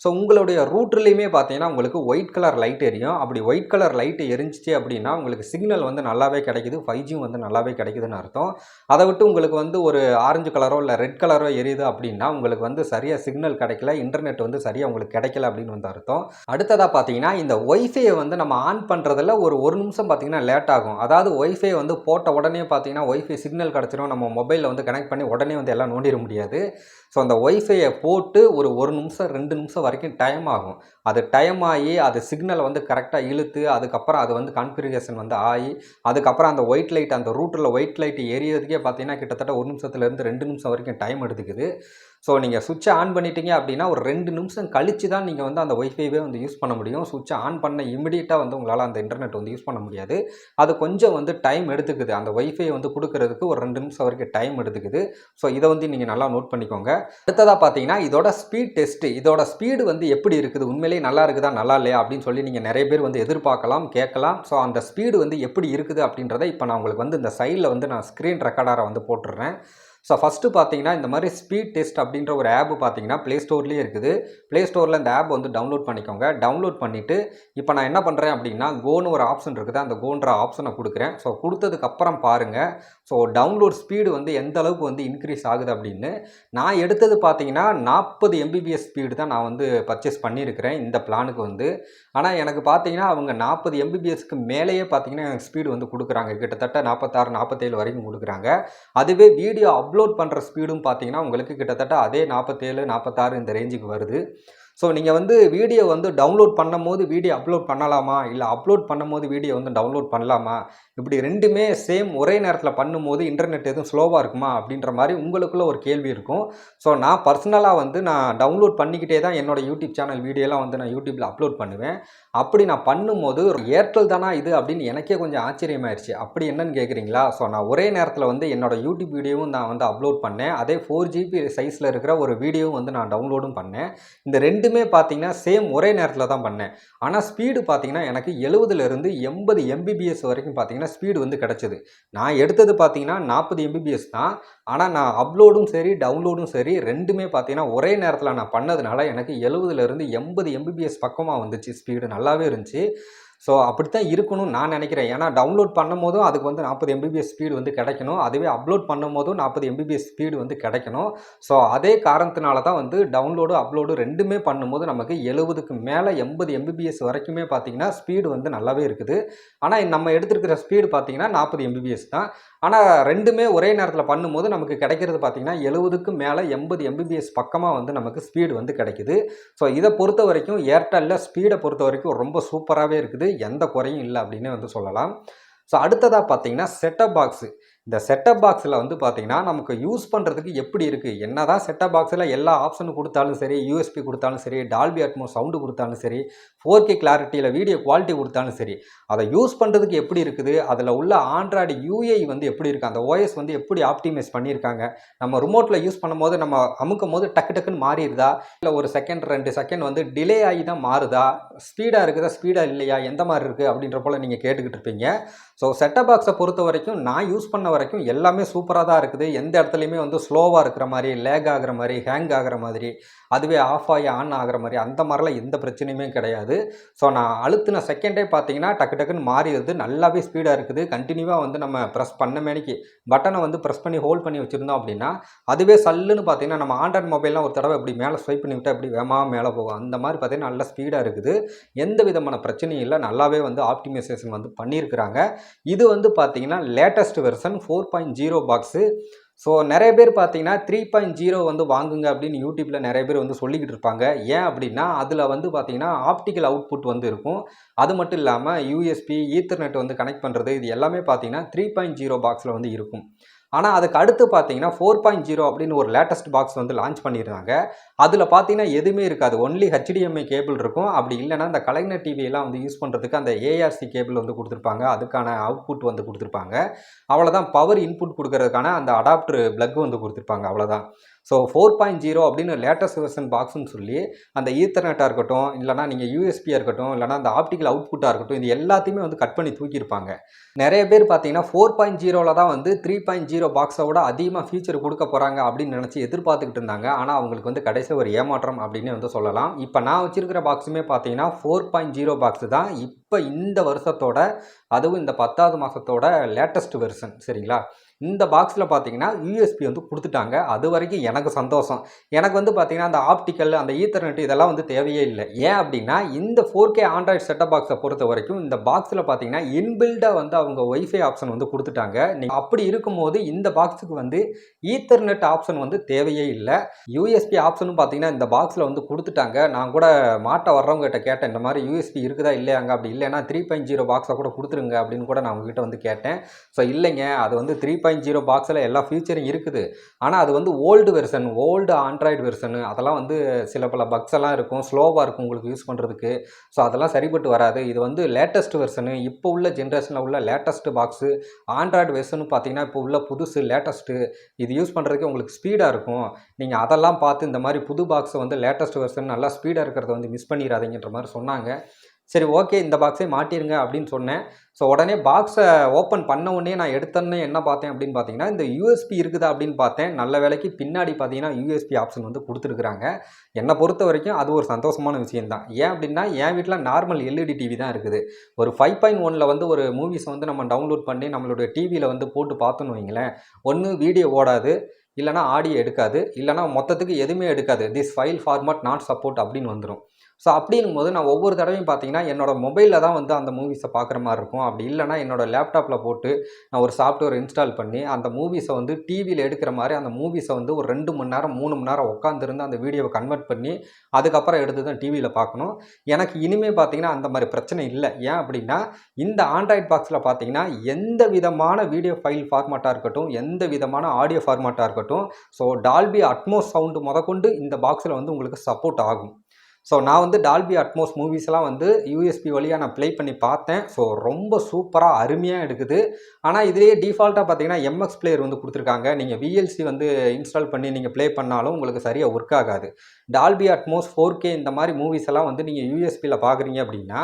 A: ஸோ உங்களுடைய ரூட்லேயுமே பார்த்தீங்கன்னா உங்களுக்கு ஒயிட் கலர் லைட் எரியும். அப்படி ஒயிட் கலர் லைட்டு எரிஞ்சிச்சு அப்படின்னா உங்களுக்கு சிக்னல் வந்து நல்லாவே கிடைக்குது, 5G வந்து நல்லாவே கிடைக்குதுன்னு அர்த்தம். அதை விட்டு உங்களுக்கு வந்து ஒரு ஆரஞ்சு கலரோ இல்லை ரெட் கலரோ எரியுது அப்படின்னா உங்களுக்கு வந்து சரியாக சிக்னல் கிடைக்கல, இன்டர்நெட் வந்து சரியாக உங்களுக்கு கிடைக்கல அப்படின்னு வந்து அர்த்தம். அடுத்ததாக பார்த்தீங்கன்னா இந்த ஒய்ஃபையை வந்து நம்ம ஆன் பண்ணுறதுல ஒரு நிமிஷம் பார்த்தீங்கன்னா லேட் ஆகும். அதாவது ஒய்ஃபை வந்து போட்ட உடனே பார்த்தீங்கன்னா ஒய்ஃபை சிக்னல் கிடச்சிரும், நம்ம மொபைலில் வந்து கனெக்ட் பண்ணி உடனே வந்து எல்லாம் நோண்டிட முடியாது. ஸோ அந்த ஒய்ஃபையை போட்டு ஒரு நிமிஷம் 2 நிமிஷம் வரைக்கும் டைம் ஆகும். அது டைம் ஆகி அது சிக்னலை வந்து கரெக்டாக இழுத்து அதுக்கப்புறம் அது வந்து கான்ஃபிகரேஷன் வந்து ஆகி அதுக்கப்புறம் அந்த ஒயிட் லைட் அந்த ரூட்டரில் ஒயிட் லைட் எரியறதுக்கே பார்த்தீங்கன்னா கிட்டத்தட்ட 1 நிமிஷத்துலேருந்து 2 நிமிஷம் வரைக்கும் டைம் எடுத்துக்குது. ஸோ நீங்கள் சுவிட்சை ஆன் பண்ணிட்டீங்க அப்படின்னா ஒரு 2 நிமிஷம் கழிச்சு தான் நீங்கள் வந்து அந்த ஒய்ஃபைவே வந்து யூஸ் பண்ண முடியும். சுவிட்சை ஆன் பண்ண இமிடியேட்டாக வந்து உங்களால் அந்த இன்டர்நெட் வந்து யூஸ் பண்ண முடியாது. அது கொஞ்சம் வந்து டைம் எடுத்துக்குது. அந்த ஒய்ஃபை வந்து கொடுக்கறதுக்கு ஒரு 2 நிமிஷம் வரைக்கும் டைம் எடுத்துக்குது. ஸோ இதை வந்து நீங்கள் நல்லா நோட் பண்ணிக்கோங்க. அடுத்ததாக பார்த்தீங்கன்னா இதோட ஸ்பீட் டெஸ்ட்டு. இதோட ஸ்பீடு வந்து எப்படி இருக்குது, உண்மையிலேயே நல்லா இருக்குதா நல்லா இல்லையா அப்படின்னு சொல்லி நீங்கள் நிறைய பேர் வந்து எதிர்பார்க்கலாம், கேட்கலாம். ஸோ அந்த ஸ்பீடு வந்து எப்படி இருக்குது அப்படின்றத இப்போ நான் உங்களுக்கு வந்து இந்த சைடில் வந்து நான் ஸ்க்ரீன் ரெக்கார்டரை வந்து போட்டுடுறேன். ஸோ ஃபஸ்ட்டு பார்த்தீங்கன்னா இந்த மாதிரி ஸ்பீட் டெஸ்ட் அப்படின்ற ஒரு ஆப் பார்த்தீங்கன்னா ப்ளே ஸ்டோர்லேயே இருக்குது. ப்ளே ஸ்டோரில் இந்த ஆப் வந்து டவுன்லோட் பண்ணிக்கோங்க. டவுன்லோட் பண்ணிவிட்டு இப்போ நான் என்ன பண்ணுறேன் அப்படின்னா கோன்னு ஒரு ஆப்ஷன் இருக்குது, அந்த கோன்ற ஆப்ஷனை கொடுக்குறேன். ஸோ கொடுத்ததுக்கப்புறம் பாருங்கள் ஸோ டவுன்லோட் ஸ்பீடு வந்து எந்த அளவுக்கு வந்து இன்க்ரீஸ் ஆகுது அப்படின்னு. நான் எடுத்தது பார்த்தீங்கன்னா 40 mbps ஸ்பீடு தான் நான் வந்து பர்ச்சேஸ் பண்ணியிருக்கிறேன் இந்த பிளானுக்கு வந்து. ஆனால் எனக்கு பார்த்தீங்கன்னா அவங்க 40 mbpsக்கு மேலேயே பார்த்தீங்கன்னா எனக்கு ஸ்பீடு வந்து கொடுக்குறாங்க. கிட்டத்தட்ட 46 47 வரைக்கும் கொடுக்குறாங்க. அதுவே வீடியோ அப்லோட் பண்ணுற ஸ்பீடும் பார்த்தீங்கன்னா உங்களுக்கு கிட்டத்தட்ட அதே 47 46 இந்த ரேஞ்சுக்கு வருது. ஸோ நீங்கள் வந்து வீடியோ வந்து டவுன்லோட் பண்ணும்போது வீடியோ அப்லோட் பண்ணலாமா, இல்லை அப்லோட் பண்ணும்போது வீடியோ வந்து டவுன்லோட் பண்ணலாமா, இப்படி ரெண்டுமே சேம் ஒரே நேரத்தில் பண்ணும்போது இன்டர்நெட் எதுவும் ஸ்லோவாக இருக்குமா அப்படின்ற மாதிரி உங்களுக்குள்ள ஒரு கேள்வி இருக்கும். ஸோ நான் பர்சனலாக வந்து நான் டவுன்லோட் பண்ணிக்கிட்டே தான் என்னோடய யூடியூப் சேனல் வீடியோலாம் வந்து நான் யூடியூப்பில் அப்லோட் பண்ணுவேன். அப்படி நான் பண்ணும்போது ஏர்டெல் தானா இது அப்படின்னு எனக்கே கொஞ்சம் ஆச்சரியமாயிருச்சு. அப்படி என்னன்னு கேட்குறீங்களா? ஸோ நான் ஒரே நேரத்தில் வந்து என்னோடய யூடியூப் வீடியோவும் நான் வந்து அப்லோட் பண்ணேன். அதே 4GB சைஸில் இருக்கிற ஒரு வீடியோவும் வந்து நான் டவுன்லோடும் பண்ணேன். இந்த ரெண்டுமே பார்த்தீங்கன்னா சேம் ஒரே நேரத்தில் தான் பண்ணேன். ஆனால் ஸ்பீடு பார்த்தீங்கன்னா எனக்கு 70லேருந்து 80 mbps வரைக்கும் பார்த்தீங்கன்னா ஸ்பீடு வந்து கிடச்சிது. நான் எடுத்தது பார்த்தீங்கன்னா 40 mbps தான். ஆனால் நான் அப்லோடும் சரி டவுன்லோடும் சரி ரெண்டுமே பார்த்தீங்கன்னா ஒரே நேரத்தில் நான் பண்ணதுனால எனக்கு 70லேருந்து 80 mbps பக்கமாக வந்துச்சு. ஸ்பீடு நல்லாவே இருந்துச்சு. ஸோ அப்படித்தான் இருக்கணும்னு நான் நினைக்கிறேன். ஏன்னா டவுன்லோட் பண்ணும்போதும் அதுக்கு வந்து 40 mbps ஸ்பீடு வந்து கிடைக்கணும். அதுவே அப்லோட் பண்ணும்போதும் 40 mbps ஸ்பீடு வந்து கிடைக்கணும். ஸோ அதே காரணத்தினால தான் வந்து டவுன்லோடு அப்லோடு ரெண்டுமே பண்ணும்போது நமக்கு 70க்கு மேலே 80 mbps வரைக்குமே பார்த்தீங்கன்னா ஸ்பீடு வந்து நல்லாவே இருக்குது. ஆனால் நம்ம எடுத்துருக்கிற ஸ்பீடு பார்த்தீங்கன்னா 40 mbps தான். ஆனால் ரெண்டுமே ஒரே நேரத்தில் பண்ணும்போது நமக்கு கிடைக்கிறது பார்த்தீங்கன்னா 70க்கு மேலே 80 mbps பக்கமாக வந்து நமக்கு ஸ்பீடு வந்து கிடைக்குது. ஸோ இதை பொறுத்த வரைக்கும் ஏர்டெல்லில் ஸ்பீடை பொறுத்த வரைக்கும் ரொம்ப சூப்பராகவே இருக்குது, எந்த குறையும் இல்லை அப்படின்னு வந்து சொல்லலாம். ஸோ அடுத்ததாக பார்த்தீங்கன்னா செட்டப் பாக்ஸு. இந்த செட்டப் பாக்ஸில் வந்து பார்த்தீங்கன்னா நமக்கு யூஸ் பண்ணுறதுக்கு எப்படி இருக்குது, என்ன தான் செட்டப் பாக்ஸில் எல்லா ஆப்ஷனும் கொடுத்தாலும் சரி, யூஎஸ்பி கொடுத்தாலும் சரி, டால்பி அட்மோஸ் சவுண்டு கொடுத்தாலும் சரி, 4K கிளாரிட்டியில் வீடியோ குவாலிட்டி கொடுத்தாலும் சரி, அதை யூஸ் பண்ணுறதுக்கு எப்படி இருக்குது, அதில் உள்ள ஆண்ட்ராய்டு யூஐ வந்து எப்படி இருக்குது, அந்த ஓஎஸ் வந்து எப்படி ஆப்டிமைஸ் பண்ணியிருக்காங்க, நம்ம ரிமோட்டில் யூஸ் பண்ணும்போது நம்ம அமுக்கும் போது டக்கு டக்குன்னு மாறிடுதா, இல்லை ஒரு செகண்ட் 2 செகண்ட் வந்து டிலே ஆகி தான் மாறுதா, ஸ்பீடாக இருக்குதா ஸ்பீடாக இல்லையா, எந்த மாதிரி இருக்குது அப்படின்ற போல் நீங்கள் கேட்டுக்கிட்டு இருப்பீங்க. ஸோ செட்டப் பாக்ஸை பொறுத்த வரைக்கும் நான் யூஸ் பண்ண வரைக்கும் எல்லாமே சூப்பராக தான் இருக்குது. எந்த இடத்துலையுமே வந்து ஸ்லோவாக இருக்கிற மாதிரி, லேக் ஆகிற மாதிரி, ஹேங் ஆகிற மாதிரி, அதுவே ஆஃப் ஆகி ஆன் ஆகிற மாதிரி அந்த மாதிரிலாம் எந்த பிரச்சனையுமே கிடையாது. ஸோ நான் அழுத்தின செகண்டே பார்த்தீங்கன்னா டக்கு டக்குன்னு மாறிடுது, நல்லாவே ஸ்பீடாக இருக்குது. கண்டினியூவாக வந்து நம்ம ப்ரெஸ் பண்ண மேனிக்கு பட்டனை வந்து ப்ரெஸ் பண்ணி ஹோல்ட் பண்ணி வச்சுருந்தோம் அப்படின்னா அதுவே சல்லுன்னு பார்த்தீங்கன்னா நம்ம ஆண்ட்ராய்ட் மொபைல்லாம் ஒரு தடவை இப்படி மேலே ஸ்வைப் பண்ணி விட்டால் இப்படி வேகமாக மேலே போகும். அந்த மாதிரி பார்த்தீங்கன்னா நல்லா ஸ்பீடாக இருக்குது, எந்த விதமான பிரச்சனையும் இல்லை, நல்லாவே வந்து ஆப்டிமைசேஷன் வந்து பண்ணியிருக்கிறாங்க. இது வந்து பார்த்தீங்கன்னா லேட்டஸ்ட் வெர்ஷன் 4.0 பாக்ஸு. ஸோ நிறைய பேர் பார்த்தீங்கன்னா 3.0 வந்து வாங்குங்க அப்படின்னு யூடியூப்பில் நிறைய பேர் வந்து சொல்லிக்கிட்டு இருப்பாங்க. ஏன் அப்படின்னா அதில் வந்து பார்த்தீங்கன்னா ஆப்டிக்கல் அவுட்புட் வந்து இருக்கும். அது மட்டும் இல்லாமல் யூஎஸ்பி, ஈத்தர்நெட் வந்து கனெக்ட் பண்ணுறது இது எல்லாமே பார்த்தீங்கன்னா 3.0 பாக்ஸில் வந்து இருக்கும். ஆனால் அதுக்கு அடுத்து பார்த்தீங்கன்னா 4.0 அப்படின்னு ஒரு லேட்டஸ்ட் பாக்ஸ் வந்து லான்ச் பண்ணியிருந்தாங்க. அதில் பார்த்தீங்கன்னா எதுவுமே இருக்காது, ஒன்லி HDMI கேபிள் இருக்கும். அப்படி இல்லைனா இந்த கலைஞர் டிவியெல்லாம் வந்து யூஸ் பண்ணுறதுக்கு அந்த ஏஆர்சி கேபிள் வந்து கொடுத்துருப்பாங்க, அதுக்கான அவுட்புட் வந்து கொடுத்துருப்பாங்க. அவ்வளோதான், பவர் இன்புட் கொடுக்கறதுக்கான அந்த அடாப்டர் பிளக் வந்து கொடுத்துருப்பாங்க, அவ்வளோதான். ஸோ 4.0 அப்படின்னு லேட்டஸ்ட் வெர்ஷன் பாக்ஸ்ன்னு சொல்லி அந்த ஈத்தர்நெட்டாக இருக்கட்டும், இல்லைனா நீங்கள் யூஎஸ்பியாக இருக்கட்டும், இல்லைனா அந்த ஆப்டிக்கல் அவுட்புட்டாக இருக்கட்டும், இது எல்லாத்தையுமே வந்து கட் பண்ணி தூக்கியிருப்பாங்க. நிறைய பேர் பார்த்தீங்கன்னா 4.0 தான் வந்து 3.0 பாக்ஸை விட அதிகமாக ஃபீச்சர் கொடுக்க போகிறாங்க அப்படின்னு நினச்சி எதிர்பார்த்துக்கிட்டு இருந்தாங்க. ஆனால் அவங்களுக்கு வந்து கடைசி ஒரு ஏமாற்றம் அப்படின்னு வந்து சொல்லலாம். இப்போ நான் வச்சிருக்கிற பாக்ஸுமே பார்த்தீங்கன்னா 4.0 பாக்ஸ் தான் இப்போ இந்த வருஷத்தோட, அதுவும் இந்த 10வது மாதத்தோட லேட்டஸ்ட் வெர்ஷன். சரிங்களா? இந்த பாக்ஸில் பார்த்தீங்கன்னா யூஎஸ்பி வந்து கொடுத்துட்டாங்க. அது வரைக்கும் எனக்கு சந்தோஷம். எனக்கு வந்து பார்த்தீங்கன்னா அந்த ஆப்டிக்கல், அந்த ஈத்தர்நெட் இதெல்லாம் வந்து தேவையே இல்லை. ஏன் அப்படின்னா இந்த 4K ஆண்ட்ராய்டு செட்டப் பாக்ஸை பொறுத்த வரைக்கும் இந்த பாக்ஸில் பார்த்தீங்கன்னா இன்பில்டாக வந்து அவங்க ஒய்ஃபை ஆப்ஷன் வந்து கொடுத்துட்டாங்க. நீங்கள் அப்படி இருக்கும்போது இந்த பாக்ஸுக்கு வந்து ஈத்தர்நெட் ஆப்ஷன் வந்து தேவையே இல்லை. யூஎஸ்பி ஆப்ஷனும் பார்த்தீங்கன்னா இந்த பாக்ஸில் வந்து கொடுத்துட்டாங்க. நான் கூட மாட்ட வர்றவங்க கிட்ட கேட்டேன், இந்த மாதிரி யூஎஸ்பி இருக்குதா இல்லையாங்க, அப்படி இல்லைன்னா 3.0 பாக்ஸை கூட கொடுத்துருங்க அப்படின்னு கூட நான் உங்ககிட்ட வந்து கேட்டேன். ஸோ இல்லைங்க, அது வந்து 3.0 பாக்ஸில் எல்லா ஃபீச்சரும் இருக்குது. ஆனால் அது வந்து old version, old Android version, அதெல்லாம் வந்து சில பல பக்ஸ் எல்லாம் இருக்கும், ஸ்லோவாக இருக்கும் உங்களுக்கு யூஸ் பண்ணுறதுக்கு. ஸோ அதெல்லாம் சரிப்பட்டு வராது. இது வந்து லேட்டஸ்ட் வெர்ஷனு, இப்போ உள்ள ஜென்ரேஷனில் உள்ள லேட்டஸ்ட் பாக்ஸு. ஆண்ட்ராய்டு வெர்ஷனு பார்த்தீங்கன்னா இப்போ உள்ள புதுசு லேட்டஸ்ட்டு. இது யூஸ் பண்ணுறதுக்கு உங்களுக்கு ஸ்பீடாக இருக்கும். நீங்கள் அதெல்லாம் பார்த்து இந்த மாதிரி புது பாக்ஸை வந்து லேட்டஸ்ட் வெர்ஷன் நல்லா ஸ்பீடாக இருக்கிறத வந்து மிஸ் பண்ணிடாதீங்கன்ற மாதிரி சொன்னாங்க. சரி, ஓகே, இந்த பாக்ஸே மாட்டிருங்க அப்படின்னு சொன்னேன். ஸோ உடனே பாக்ஸை ஓப்பன் பண்ண உடனே நான் எடுத்தோன்னே என்ன பார்த்தேன் அப்படின்னு பார்த்தீங்கன்னா, இந்த யூஎஸ்பி இருக்குதா அப்படின்னு பார்த்தேன். நல்ல வேலைக்கு பின்னாடி பார்த்தீங்கன்னா யூஎஸ்பி ஆப்ஷன் வந்து கொடுத்துருக்குறாங்க. என்னை பொறுத்த வரைக்கும் அது ஒரு சந்தோஷமான விஷயம் தான். ஏன் அப்படின்னா என் வீட்டில் நார்மல் எல்இடி டிவி தான் இருக்குது. ஒரு 5.1ல் வந்து ஒரு மூவிஸை வந்து நம்ம டவுன்லோட் பண்ணி நம்மளுடைய டிவியில் வந்து போட்டு பார்த்தோன்னு வைங்களேன், ஒன்று வீடியோ ஓடாது, இல்லைனா ஆடியோ எடுக்காது, இல்லைனா மொத்தத்துக்கு எதுவுமே எடுக்காது. This file format not support அப்படின்னு வந்துடும். ஸோ அப்படிங்கும்போது நான் ஒவ்வொரு தடவையும் பார்த்தீங்கன்னா என்னோடய மொபைலில் தான் வந்து அந்த மூவிஸை பார்க்குற மாதிரி இருக்கும். அப்படி இல்லைனா என்னோடய லேப்டாப்பில் போட்டு நான் ஒரு சாஃப்ட்வேர் இன்ஸ்டால் பண்ணி அந்த மூவிஸை வந்து டிவியில் எடுக்கிற மாதிரி அந்த மூவிஸை வந்து ஒரு 2 மணி நேரம் 3 மணி நேரம் உட்காந்துருந்து அந்த வீடியோவை கன்வெர்ட் பண்ணி அதுக்கப்புறம் எடுத்து தான் டிவியில் பார்க்கணும். எனக்கு இனிமேல் பார்த்தீங்கன்னா அந்த மாதிரி பிரச்சனை இல்லை. ஏன் அப்படின்னா இந்த ஆண்ட்ராய்ட் பாக்ஸில் பார்த்தீங்கன்னா எந்த விதமான வீடியோ ஃபைல் ஃபார்மேட்டாக இருக்கட்டும், எந்த விதமான ஆடியோ ஃபார்மேட்டாக இருக்கட்டும், ஸோ டால்பி அட்மோஸ் சவுண்டு முதற்கொண்டு இந்த பாக்ஸில் வந்து உங்களுக்கு சப்போர்ட் ஆகும். ஸோ நான் வந்து டால்பி அட்மோஸ் மூவிஸ்லாம் வந்து யூஎஸ்பி வழியாக நான் ப்ளே பண்ணி பார்த்தேன். ஸோ ரொம்ப சூப்பராக அருமையாக எடுக்குது. ஆனால் இதிலேயே டிஃபால்ட்டாக பார்த்தீங்கன்னா எம்எக்ஸ் பிளேயர் வந்து கொடுத்துருக்காங்க. நீங்கள் விஎல்சி வந்து இன்ஸ்டால் பண்ணி நீங்கள் ப்ளே பண்ணாலும் உங்களுக்கு சரியாக ஒர்க் ஆகாது. டால்பி அட்மோஸ் 4K இந்த மாதிரி மூவிஸ் எல்லாம் வந்து நீங்கள் யூஎஸ்பியில் பார்க்குறீங்க அப்படின்னா,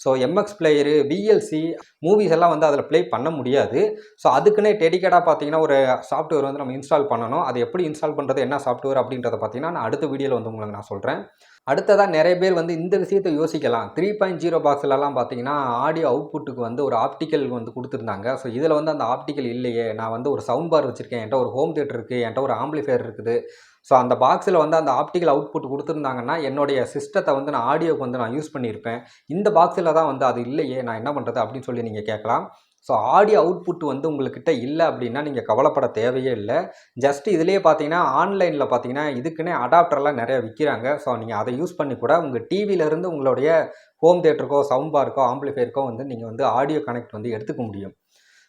A: so MX player, VLC movies எல்லாம் வந்து அதில் ப்ளே பண்ண முடியாது. ஸோ அதுக்குன்னே டெடிக்கேட்டாக பார்த்தீங்கன்னா ஒரு சாஃப்ட்வேர் வந்து நம்ம இன்ஸ்டால் பண்ணணும். அது எப்படி இன்ஸ்டால் பண்ணுறது, என்ன சாஃப்ட்வேர் அப்படின்றத பார்த்தீங்கன்னா நான் அடுத்த வீடியோவில் வந்து உங்களுக்கு நான் சொல்கிறேன். அடுத்ததாக நிறைய பேர் வந்து இந்த விஷயத்தை யோசிக்கலாம். 3.0 பாக்ஸ்லலாம் பார்த்தீங்கன்னா ஆடியோ அவுட்புட்டுக்கு வந்து ஒரு ஆப்டிக்கல் வந்து கொடுத்துருந்தாங்க. ஸோ இதில் வந்து அந்த ஆப்டிக்கல் இல்லையே, நான் வந்து ஒரு சவுண்ட் பார் வச்சுருக்கேன், என்கிட்ட ஒரு ஹோம் தியேட்டர் இருக்குது, என்கிட்ட ஒரு ஆம்பிளிஃபையர் இருக்குது. ஸோ அந்த பாக்ஸில் வந்து அந்த ஆப்டிக்கல் அவுட்புட் கொடுத்துருந்தாங்கன்னா என்னுடைய சிஸ்டத்தை வந்து நான் ஆடியோக்கு வந்து நான் யூஸ் பண்ணியிருப்பேன். இந்த பாக்ஸில் தான் வந்து அது இல்லையே, நான் என்ன பண்ணுறது அப்படின்னு சொல்லி நீங்கள் கேட்கலாம். ஸோ ஆடியோ அவுட்புட் வந்து உங்கள்கிட்ட இல்லை அப்படின்னா நீங்கள் கவலைப்பட தேவையே இல்லை. ஜஸ்ட் இதிலேயே பார்த்தீங்கன்னா ஆன்லைனில் பார்த்தீங்கன்னா இதுக்குன்னே அடாப்டர்லாம் நிறையா விற்கிறாங்க. ஸோ நீங்கள் அதை யூஸ் பண்ணி கூட உங்கள் டிவியிலேருந்து உங்களுடைய ஹோம் தியேட்டருக்கோ, சவுண்ட் பாருக்கோ, ஆம்பிளிஃபையருக்கோ வந்து நீங்கள் வந்து ஆடியோ கனெக்ட் வந்து எடுத்துக்க முடியும்.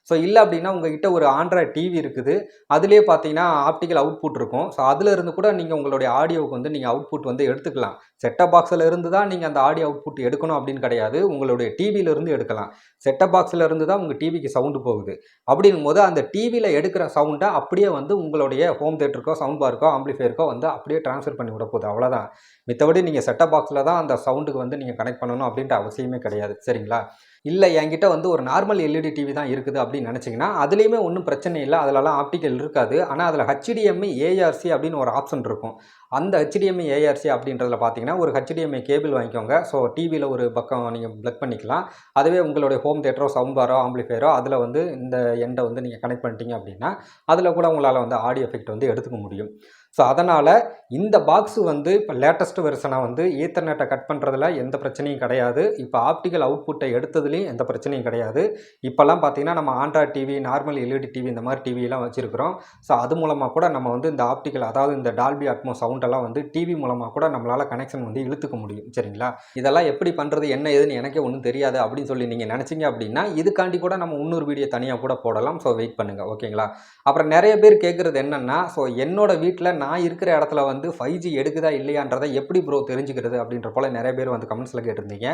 A: ஸோ இல்லை அப்படின்னா உங்கள்கிட்ட ஒரு ஆண்ட்ராய்டு டிவி இருக்குது, அதிலே பார்த்தீங்கன்னா ஆப்டிக்கல் அவுட்புட் இருக்கும். ஸோ அதிலிருந்து கூட நீங்கள் உங்களுடைய ஆடியோவுக்கு வந்து நீங்கள் அவுட்புட் வந்து எடுத்துக்கலாம். செட்டப் பாக்ஸில் இருந்து தான் நீங்கள் அந்த ஆடியோ அவுட்புட் எடுக்கணும் அப்படின்னு கிடையாது. உங்களுடைய டிவியிலேருந்து எடுக்கலாம். செட்டப் பாக்ஸில் இருந்து தான் உங்கள் டிவிக்கு சவுண்டு போகுது. அப்படிங்கும்போது அந்த டிவியில் எடுக்கிற சவுண்டை அப்படியே வந்து உங்களுடைய ஹோம் தியேட்டருக்கோ, சவுண்ட் பாருக்கோ, ஆம்பிளிஃபையருக்கோ வந்து அப்படியே ட்ரான்ஸ்ஃபர் பண்ணி விட போகுது. அவ்வளோதான். மித்தபடி நீங்கள் செட்டப் பாக்ஸில் தான் அந்த சவுண்டுக்கு வந்து நீங்கள் கனெக்ட் பண்ணணும் அப்படின்ற அவசியமே கிடையாது. சரிங்களா? இல்லை, என்கிட்ட வந்து ஒரு நார்மல் எல்இடி டிவி தான் இருக்குது அப்படின்னு நினச்சிங்கன்னா அதுலேயுமே ஒன்றும் பிரச்சனை இல்லை. அதிலலாம் ஆப்டிக்கல் இருக்காது. ஆனால் அதில் HDMI ஏஆர்சி அப்படின்னு ஒரு ஆப்ஷன் இருக்கும். அந்த HDMI ஏஆர்சி அப்படின்றதில் பார்த்தீங்கன்னா ஒரு HDMI கேபிள் வாங்கிக்கோங்க. ஸோ டிவியில் ஒரு பக்கம் நீங்கள் ப்ளக் பண்ணிக்கலாம். அதுவே உங்களுடைய ஹோம் தியேட்டரோ, சவுண்ட் பாரோ, ஆம்பிளிஃபையரோ அதில் வந்து இந்த எண்டை வந்து நீங்கள் கனெக்ட் பண்ணிட்டீங்க அப்படின்னா அதில் கூட உங்களால் வந்து ஆடியோ எஃபெக்ட் வந்து எடுத்துக்க முடியும். ஸோ அதனால் இந்த பாக்ஸு வந்து இப்போ லேட்டஸ்ட் வெர்ஷனாக வந்து ஈத்தர்நெட்டை கட் பண்ணுறதுல எந்த பிரச்சனையும் கிடையாது. இப்போ ஆப்டிக்கல் அவுட்புட்டை எடுத்ததுலேயும் எந்த பிரச்சனையும் கிடையாது. இப்போல்லாம் பார்த்தீங்கன்னா நம்ம Android TV, normal LED TV இந்த மாதிரி டிவியெல்லாம் வச்சுருக்கிறோம். ஸோ அது மூலமாக கூட நம்ம வந்து இந்த ஆப்டிக்கல், அதாவது இந்த டால்பி அட்மோஸ் சவுண்டெல்லாம் வந்து டிவி மூலமாக கூட நம்மளால் கனெக்ஷன் வந்து இழுத்துக்க முடியும். சரிங்களா? இதெல்லாம் எப்படி பண்ணுறது, என்ன ஏதுன்னு எனக்கே ஒன்றும் தெரியாது அப்படின்னு சொல்லி நீங்கள் நினச்சிங்க அப்படின்னா இதுக்காண்டி கூட நம்ம இன்னொரு வீடியோ தனியாக கூட போடலாம். ஸோ வெயிட் பண்ணுங்கள். ஓகேங்களா? அப்புறம் நிறைய பேர் கேட்குறது என்னென்னா, ஸோ என்னோட வீட்டில் நான் இருக்கிற இடத்துல வந்து 5G எடுக்குதா இல்லையான்றதை எப்படி ப்ரோ தெரிஞ்சுக்கிறது அப்படின்ற போல் நிறைய பேர் வந்து கமெண்ட்ஸில் கேட்டிருந்தீங்க.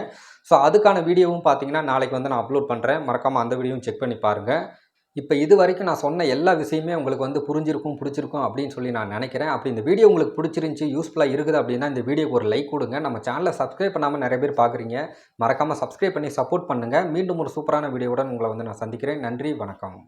A: ஸோ அதுக்கான வீடியோவும் பார்த்தீங்கன்னா நாளைக்கு வந்து நான் அப்லோட் பண்ணுறேன். மறக்காமல் அந்த வீடியோவும் செக் பண்ணி பாருங்கள். இப்போ இது வரைக்கும் நான் சொன்ன எல்லா விஷயமே உங்களுக்கு வந்து புரிஞ்சிருக்கும், பிடிச்சிருக்கும் அப்படின்னு சொல்லி நான் நினைக்கிறேன். அப்படி இந்த வீடியோ உங்களுக்கு பிடிச்சிருந்துச்சி, யூஸ்ஃபுல்லாக இருக்குது அப்படின்னா இந்த வீடியோக்கு ஒரு லைக் கொடுங்க. நம்ம சேனலை சப்ஸ்கிரைப் பண்ணாமல் நிறைய பேர் பார்க்குறீங்க. மறக்காமல் சப்ஸ்கிரைப் பண்ணி சப்போர்ட் பண்ணுங்கள். மீண்டும் ஒரு சூப்பரான வீடியோவுடன் உங்களை வந்து நான் சந்திக்கிறேன். நன்றி, வணக்கம்.